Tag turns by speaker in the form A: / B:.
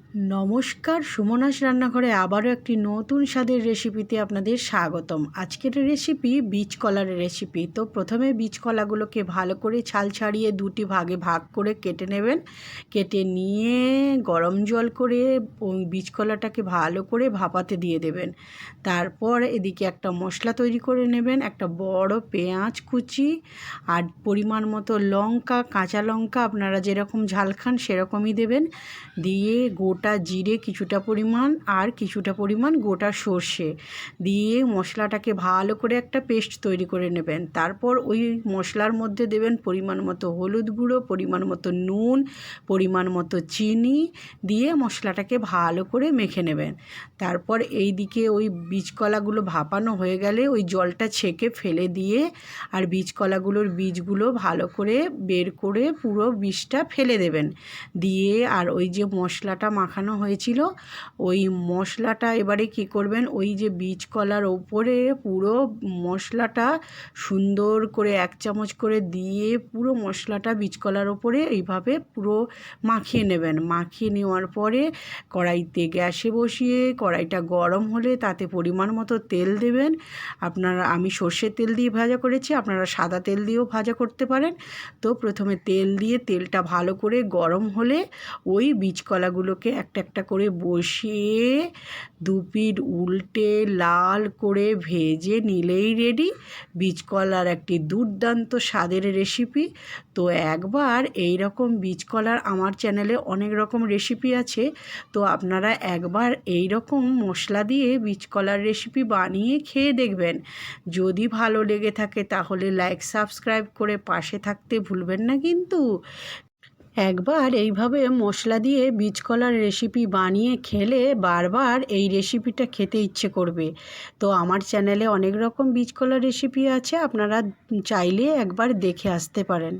A: নমস্কার, সুমনাস রান্নাঘরে আবারও একটি নতুন স্বাদের রেসিপিতে আপনাদের স্বাগতম। আজকের রেসিপি বীজ কলার রেসিপি। তো প্রথমে বীজ কলাগুলোকে ভালো করে ছাল ছাড়িয়ে দুটি ভাগে ভাগ করে কেটে নেবেন। কেটে নিয়ে গরম জল করে ওই বীজ কলাটাকে ভালো করে ভাপাতে দিয়ে দেবেন। তারপর এদিকে একটা মশলা তৈরি করে নেবেন। একটা বড় পেঁয়াজ কুচি আর পরিমাণ মতো লঙ্কা, কাঁচা লঙ্কা আপনারা যেরকম ঝাল খান সেরকমই দেবেন। দিয়ে গোটা জিরে কিছুটা পরিমাণ আর কিছুটা পরিমাণ গোটা সর্ষে দিয়ে মশলাটাকে ভালো করে একটা পেস্ট তৈরি করে নেবেন। তারপর ওই মশলার মধ্যে দেবেন পরিমাণ মতো হলুদ গুঁড়ো, পরিমাণ মতো নুন, পরিমাণ মতো চিনি দিয়ে মশলাটাকে ভালো করে মেখে নেবেন। তারপর এই দিকে ওই বীজকলাগুলো ভাপানো হয়ে গেলে ওই জলটা ছেঁকে ফেলে দিয়ে আর বীজকলাগুলোর বীজগুলো ভালো করে বের করে পুরো বীজটা ফেলে দেবেন। দিয়ে আর ওই যে মশলাটা মাখানো হয়েছিল ওই মশলাটা এবারে কি করবেন, ওই যে বীজ কলার ওপরে পুরো মশলাটা সুন্দর করে 1 চামচ করে দিয়ে পুরো মশলাটা বীজ কলার ওপরে এইভাবে পুরো মাখিয়ে নেবেন। মাখিয়ে নেওয়ার পরে কড়াইতে গ্যাসে বসিয়ে কড়াইটা গরম হলে তাতে পরিমাণ মতো তেল দেবেন। আমি সর্ষের তেল দিয়ে ভাজা করেছি, আপনারা সাদা তেল দিয়েও ভাজা করতে পারেন। তো প্রথমে তেল দিয়ে তেলটা ভালো করে গরম হলে ওই বীজকলাগুলোকে একটা একটা করে বসিয়ে দুপিঠ উল্টে লাল করে ভেজে নিলেই রেডি বীজকলার একটি দুর্দান্ত স্বাদের রেসিপি। তো একবার এই রকম বীজকলার আমার চ্যানেলে অনেক রকম রেসিপি আছে, তো আপনারা একবার এই রকম মশলা দিয়ে বীজকলার রেসিপি বানিয়ে খেয়ে দেখবেন। যদি ভালো লেগে থাকে তাহলে লাইক সাবস্ক্রাইব করে পাশে থাকতে ভুলবেন না কিন্তু। একবার এইভাবে মশলা দিয়ে বীজকলার রেসিপি বানিয়ে খেলে বারবার এই রেসিপিটা খেতে ইচ্ছে করবে। তো আমার চ্যানেলে অনেক রকম বীজকলার রেসিপি আছে, আপনারা চাইলে একবার দেখে আসতে পারেন।